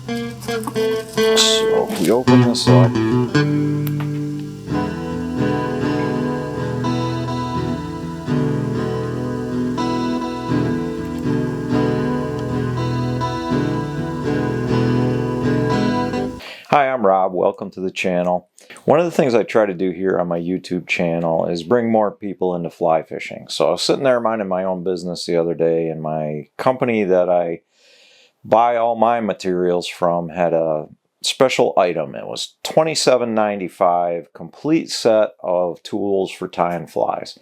So if we open this up, hi, I'm Rob. Welcome to the channel. One of the things I try to do here on my YouTube channel is bring more people into fly fishing. So I was sitting there minding my own business the other day, and my company that I buy all my materials from had a special item. It was $27.95, complete set of tools for tying flies.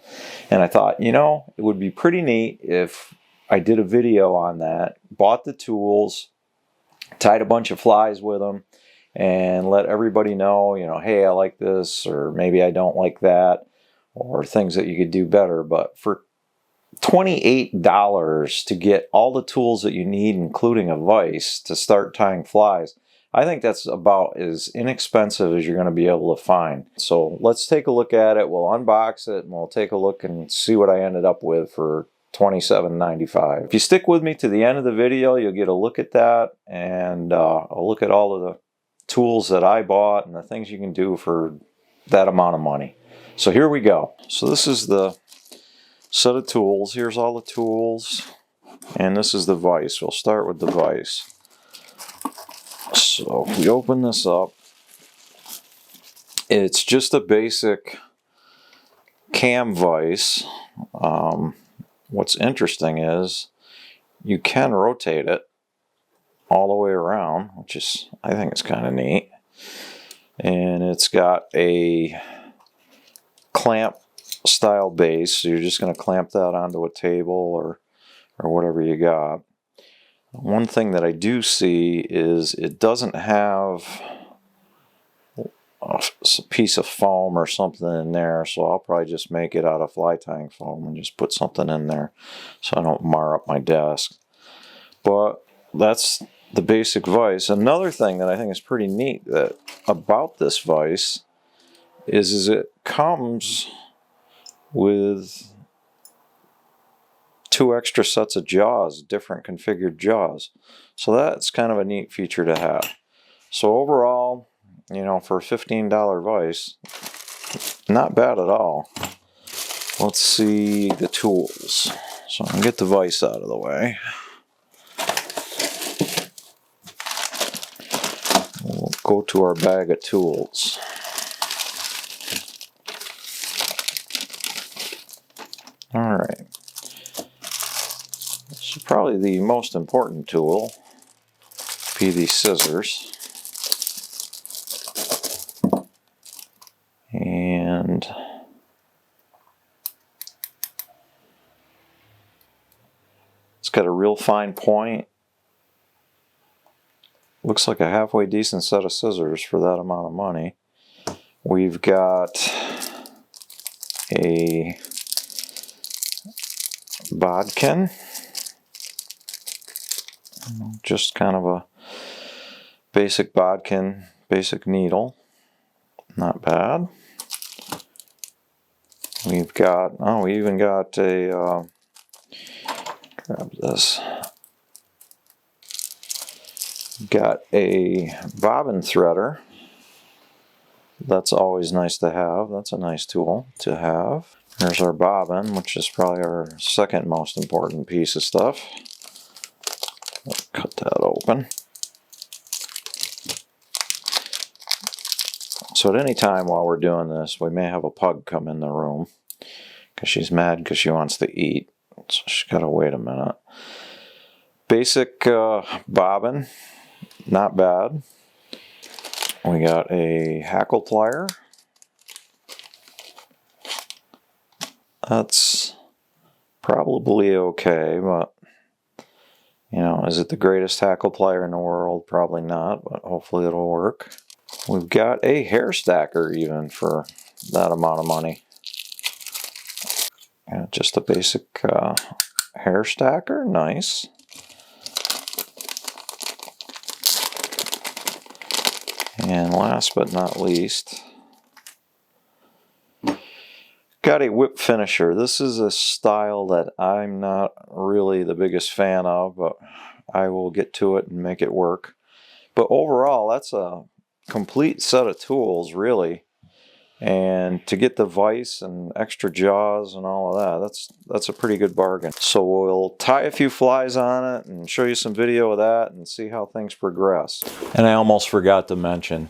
And I thought, you know, it would be pretty neat if I did a video on that, bought the tools, tied a bunch of flies with them, and let everybody know, you know, hey, I like this, or maybe I don't like that, or things that you could do better. But for $28 to get all the tools that you need, including a vise, to start tying flies, I think that's about as inexpensive as you're going to be able to find. So let's take a look at it. We'll unbox it and we'll take a look and see what I ended up with for $27.95. If you stick with me to the end of the video, you'll get a look at that, and I'll look at all of the tools that I bought and the things you can do for that amount of money. So here we go. So this is the set of tools. Here's all the tools, and this is the vise. We'll start with the vise. So if we open this up, it's just a basic cam vise. What's interesting is you can rotate it all the way around, which is, I think it's kind of neat. And it's got a clamp style base, so you're just going to clamp that onto a table or whatever you got. One thing that I do see is it doesn't have a piece of foam or something in there, so I'll probably just make it out of fly tying foam and just put something in there so I don't mar up my desk. But that's the basic vise. Another thing that I think is pretty neat about this vise is it comes with 2 extra sets of jaws, different configured jaws. So that's kind of a neat feature to have. So overall, you know, for a $15 vise, not bad at all. Let's see the tools. So I'm going to get the vise out of the way. We'll go to our bag of tools. Alright. So probably the most important tool be these scissors. And it's got a real fine point. Looks like a halfway decent set of scissors for that amount of money. We've got a bodkin, just kind of a basic bodkin, basic needle, not bad. We've got, oh, we even got a, grab this, got a bobbin threader. That's always nice to have. That's a nice tool to have. There's our bobbin, which is probably our second most important piece of stuff. Let's cut that open. So at any time while we're doing this, we may have a pug come in the room because she's mad because she wants to eat. So she's got to wait a minute. Basic bobbin, not bad. We got a hackle plier. That's probably okay, but you know, is it the greatest hackle plier in the world? Probably not, but hopefully it'll work. We've got a hair stacker even for that amount of money. Yeah, just a basic hair stacker, nice. And last but not least, got a whip finisher. This is a style that I'm not really the biggest fan of, but I will get to it and make it work. But overall, that's a complete set of tools, really. And to get the vise and extra jaws and all of that, that's a pretty good bargain. So we'll tie a few flies on it and show you some video of that and see how things progress. And I almost forgot to mention,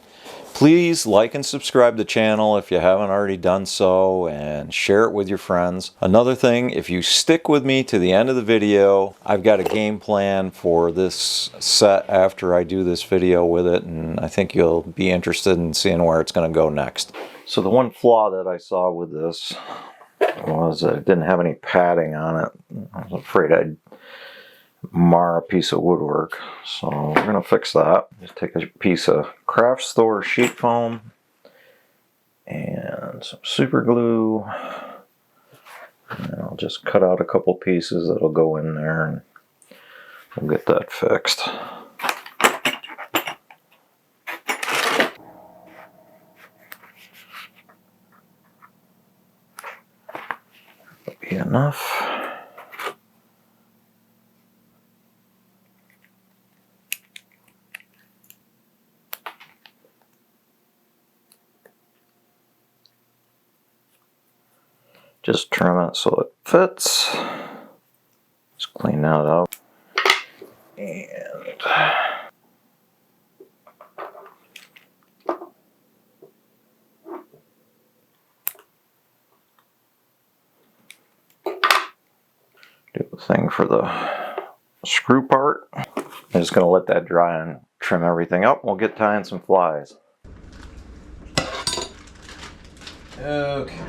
please like and subscribe to the channel if you haven't already done so, and share it with your friends. Another thing, if you stick with me to the end of the video, I've got a game plan for this set after I do this video with it, and I think you'll be interested in seeing where it's going to go next. So the one flaw that I saw with this was that it didn't have any padding on it. I was afraid I'd mar a piece of woodwork, so we're going to fix that. Just take a piece of craft store sheet foam and some super glue, and I'll just cut out a couple pieces that'll go in there and we'll get that fixed. That'll be enough. Just trim it so it fits. Just clean that up. And do the thing for the screw part. I'm just going to let that dry and trim everything up. We'll get tying some flies. Okay.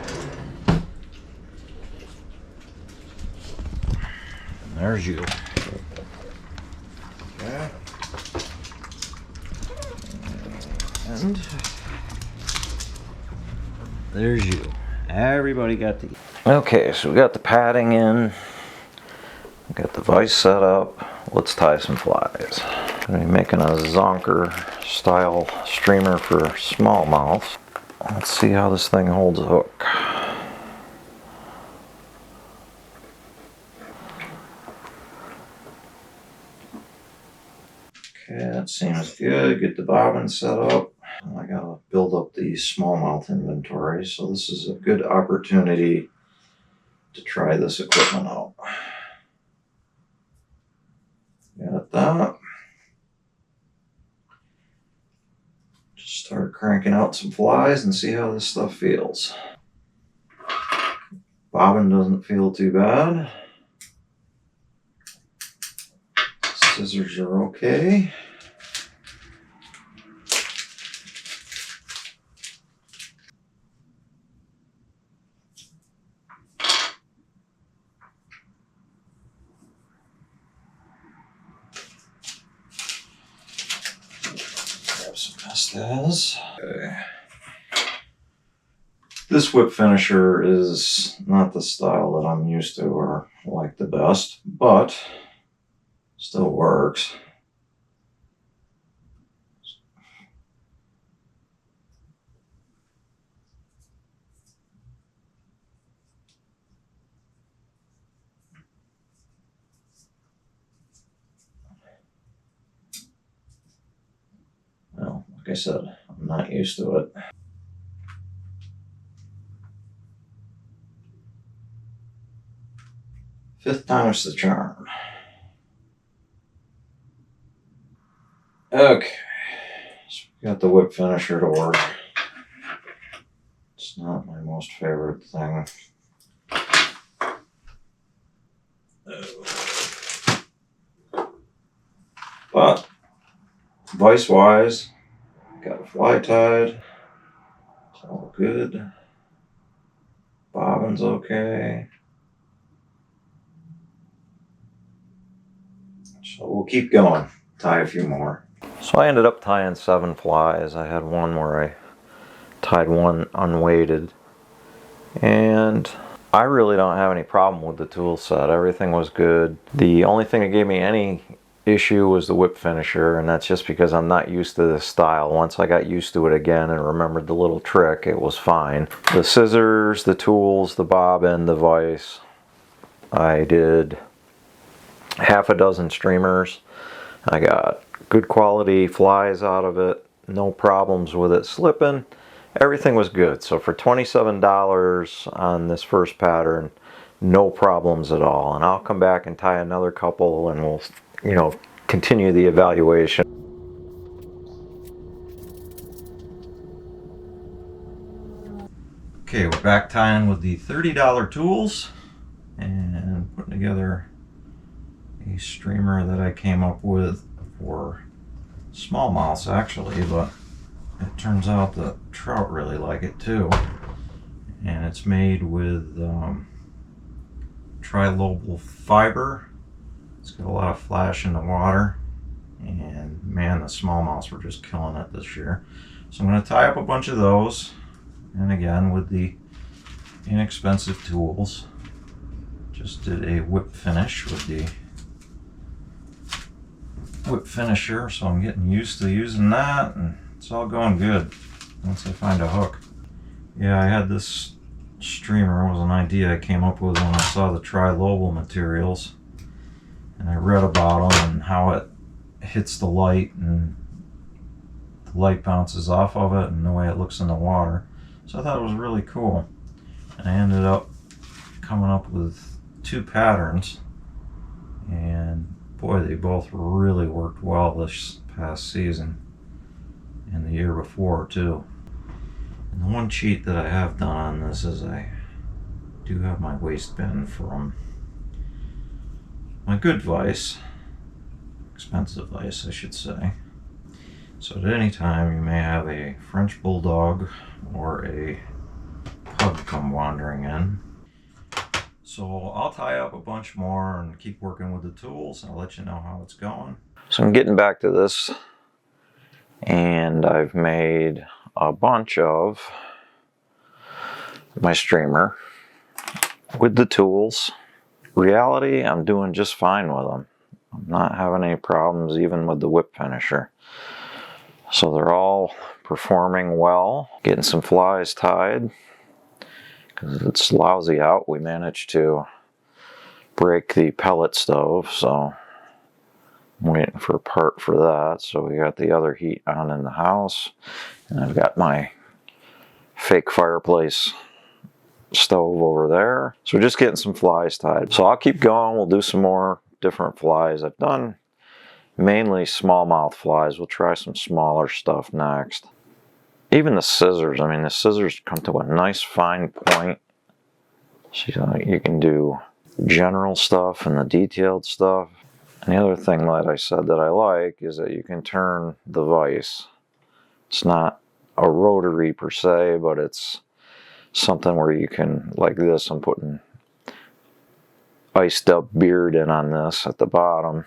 There's you. Okay. And there's you. Everybody got the... Okay, so we got the padding in. We got the vise set up. Let's tie some flies. I'm going to be making a zonker style streamer for smallmouth. Let's see how this thing holds a hook. Okay, that seems good. Get the bobbin set up. I gotta build up the smallmouth inventory, so this is a good opportunity to try this equipment out. Got that. Just start cranking out some flies and see how this stuff feels. Bobbin doesn't feel too bad. Scissors are okay. Grab some pastas. Okay. This whip finisher is not the style that I'm used to or like the best, but still works. Well, like I said, I'm not used to it. Fifth time's the charm. Okay, so we got the whip finisher to work. It's not my most favorite thing. But vise wise, got a fly tied. It's all good. Bobbin's okay. So we'll keep going. Tie a few more. So I ended up tying 7 flies. I had one where I tied one unweighted. And I really don't have any problem with the tool set. Everything was good. The only thing that gave me any issue was the whip finisher, and that's just because I'm not used to this style. Once I got used to it again and remembered the little trick, it was fine. The scissors, the tools, the bobbin, the vise. I did half a dozen streamers. I got good quality flies out of it, no problems with it slipping. Everything was good. So for $27 on this first pattern, no problems at all. And I'll come back and tie another couple and we'll, continue the evaluation. Okay, we're back tying with the $30 tools and putting together a streamer that I came up with for smallmouths actually, but it turns out that trout really like it too. And it's made with trilobal fiber. It's got a lot of flash in the water, and man, the smallmouths were just killing it this year. So I'm going to tie up a bunch of those, and again with the inexpensive tools. Just did a whip finish with the whip finisher, so I'm getting used to using that, and it's all going good once I find a hook. Yeah, I had this streamer. It was an idea I came up with when I saw the trilobal materials, and I read about them and how it hits the light and the light bounces off of it and the way it looks in the water. So I thought it was really cool, and I ended up coming up with 2 patterns, and boy, they both really worked well this past season and the year before too. And the one cheat that I have done on this is I do have my waistband from my good vise, expensive vise I should say. So at any time you may have a French Bulldog or a pug come wandering in. So I'll tie up a bunch more and keep working with the tools. I'll let you know how it's going. So I'm getting back to this, and I've made a bunch of my streamer with the tools. Reality, I'm doing just fine with them. I'm not having any problems even with the whip finisher. So they're all performing well. Getting some flies tied. Because it's lousy out, we managed to break the pellet stove, so I'm waiting for a part for that. So we got the other heat on in the house, and I've got my fake fireplace stove over there. So we're just getting some flies tied. So I'll keep going. We'll do some more different flies. I've done mainly smallmouth flies. We'll try some smaller stuff next. Even the scissors, I mean, the scissors come to a nice fine point. So you can do general stuff and the detailed stuff. And the other thing that I said that I like is that you can turn the vise. It's not a rotary per se, but it's something where you can, like this, I'm putting iced up beard in on this at the bottom.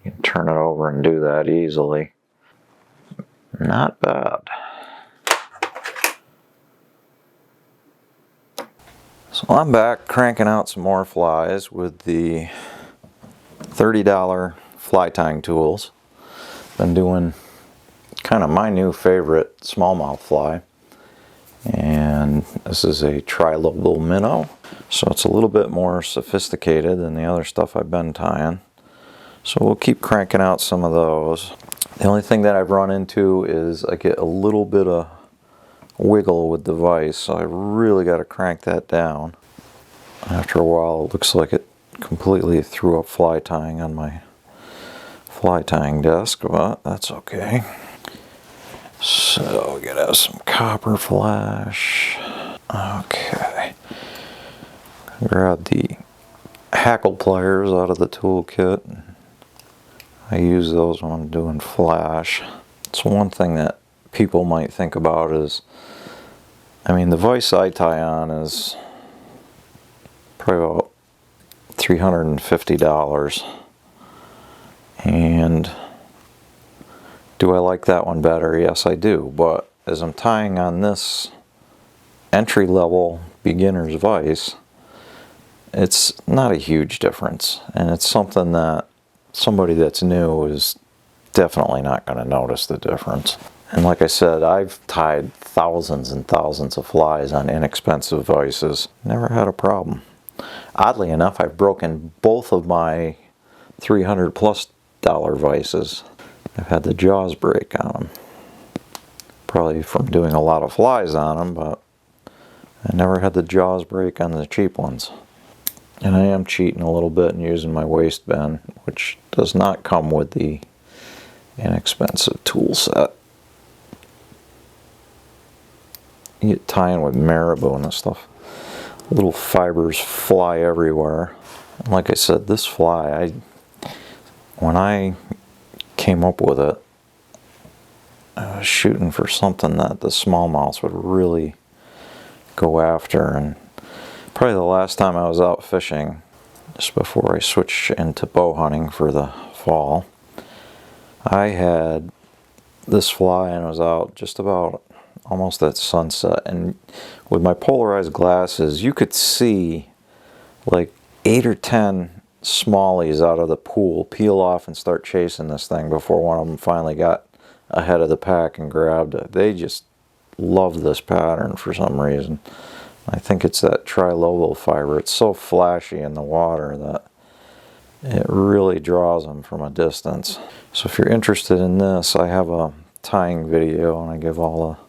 You can turn it over and do that easily. Not bad. So I'm back cranking out some more flies with the $30 fly tying tools. Been doing kind of my new favorite smallmouth fly. And this is a trilobal minnow. So it's a little bit more sophisticated than the other stuff I've been tying. So we'll keep cranking out some of those. The only thing that I've run into is I get a little bit of wiggle with the vise, so I really got to crank that down. After a while, it looks like it completely threw up fly tying on my fly tying desk, but that's okay. So we gotta have some copper flash. Okay. Grab the hackle pliers out of the toolkit. I use those when I'm doing flash. So one thing that people might think about is, I mean, the vise I tie on is probably about $350. And do I like that one better? Yes, I do. But as I'm tying on this entry-level beginner's vise, it's not a huge difference. And it's something that somebody that's new is definitely not going to notice the difference. And like I said, I've tied thousands and thousands of flies on inexpensive vises. Never had a problem. Oddly enough, I've broken both of my $300+ vises. I've had the jaws break on them. Probably from doing a lot of flies on them, but I never had the jaws break on the cheap ones. And I am cheating a little bit and using my waste bin, which does not come with the inexpensive tool set. You get tying with marabou and stuff. Little fibers fly everywhere. And like I said, this fly, when I came up with it, I was shooting for something that the smallmouths would really go after. And probably the last time I was out fishing, just before I switched into bow hunting for the fall, I had this fly and I was out just about almost at sunset, and with my polarized glasses you could see like 8 or 10 smallies out of the pool peel off and start chasing this thing before one of them finally got ahead of the pack and grabbed it. They just love this pattern for some reason. I think it's that trilobal fiber. It's so flashy in the water that it really draws them from a distance. So if you're interested in this, I have a tying video and I give all the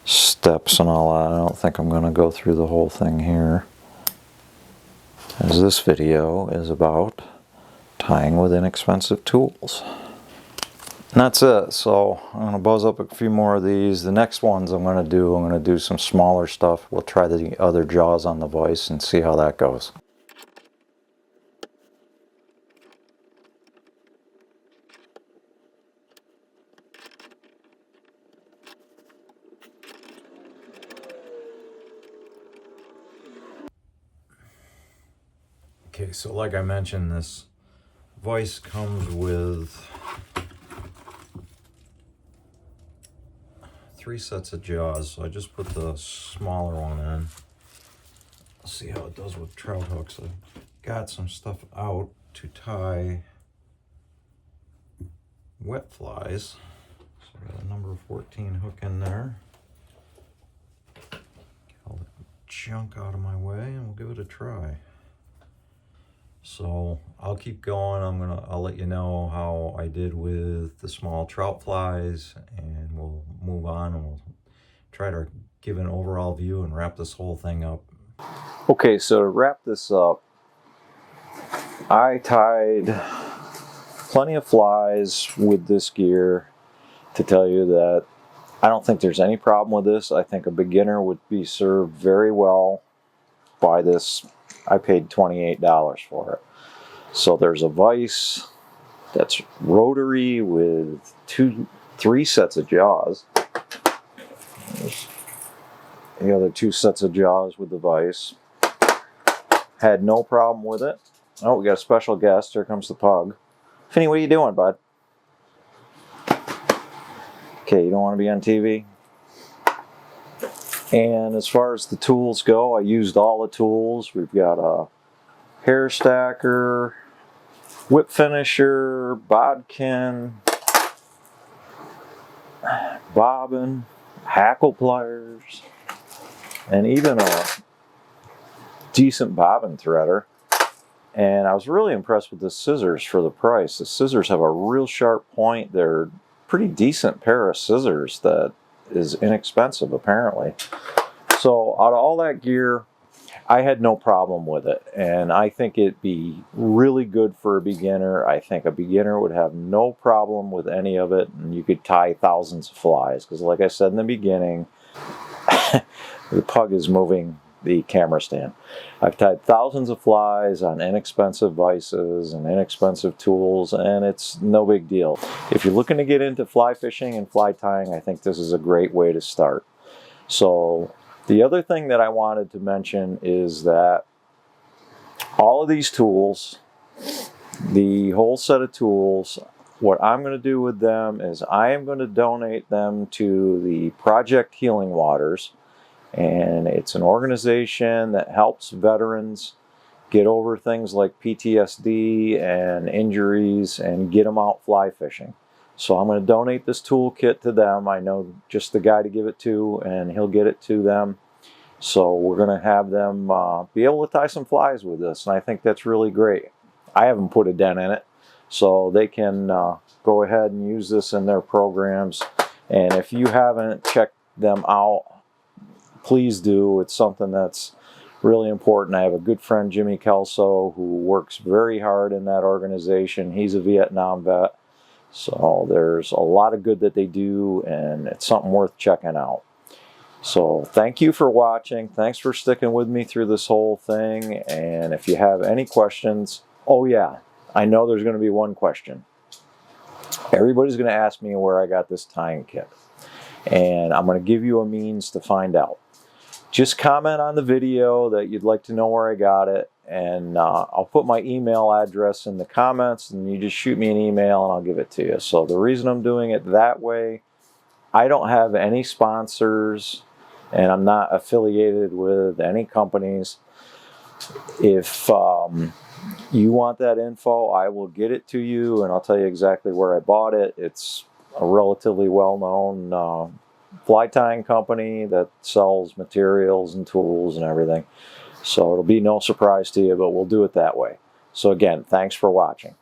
steps and all that. I don't think I'm going to go through the whole thing here, as this video is about tying with inexpensive tools. And that's it. So I'm going to buzz up a few more of these. The next ones I'm going to do some smaller stuff. We'll try the other jaws on the vise and see how that goes. Okay, so like I mentioned, this vise comes with 3 sets of jaws, so I just put the smaller one in. Let's see how it does with trout hooks. I've got some stuff out to tie wet flies. So I got a number 14 hook in there. Get all the junk out of my way and we'll give it a try. So I'll keep going. I'll let you know how I did with the small trout flies, and we'll move on and we'll try to give an overall view and wrap this whole thing up. Okay, so to wrap this up, I tied plenty of flies with this gear to tell you that I don't think there's any problem with this. I think a beginner would be served very well by this. I paid $28 for it. So there's a vise that's rotary with 3 sets of jaws. There's the other 2 sets of jaws with the vise. Had no problem with it. Oh, we got a special guest. Here comes the pug. Finny, what are you doing, bud? Okay, you don't want to be on TV? And as far as the tools go, I used all the tools. We've got a hair stacker, whip finisher, bodkin, bobbin, hackle pliers, and even a decent bobbin threader. And I was really impressed with the scissors for the price. The scissors have a real sharp point. They're a pretty decent pair of scissors that is inexpensive apparently. So out of all that gear, I had no problem with it, and I think it'd be really good for a beginner. I think a beginner would have no problem with any of it, and you could tie thousands of flies, because like I said in the beginning, the pug is moving the camera stand. I've tied thousands of flies on inexpensive vises and inexpensive tools, and it's no big deal. If you're looking to get into fly fishing and fly tying, I think this is a great way to start. So the other thing that I wanted to mention is that all of these tools, the whole set of tools, what I'm going to do with them is I am going to donate them to the Project Healing Waters. And it's an organization that helps veterans get over things like PTSD and injuries and get them out fly fishing. So I'm going to donate this toolkit to them. I know just the guy to give it to, and he'll get it to them. So we're going to have them be able to tie some flies with this, and I think that's really great. I haven't put a dent in it. so they can go ahead and use this in their programs. And if you haven't checked them out, please do. It's something that's really important. I have a good friend, Jimmy Kelso, who works very hard in that organization. He's a Vietnam vet. So there's a lot of good that they do, and it's something worth checking out. So thank you for watching. Thanks for sticking with me through this whole thing. And if you have any questions, oh yeah, I know there's going to be one question. Everybody's going to ask me where I got this tying kit. And I'm going to give you a means to find out. Just comment on the video that you'd like to know where I got it, and I'll put my email address in the comments, and you just shoot me an email and I'll give it to you. So the reason I'm doing it that way, I don't have any sponsors and I'm not affiliated with any companies. If you want that info, I will get it to you and I'll tell you exactly where I bought it. It's a relatively well-known fly tying company that sells materials and tools and everything. So it'll be no surprise to you, but we'll do it that way. So again, thanks for watching.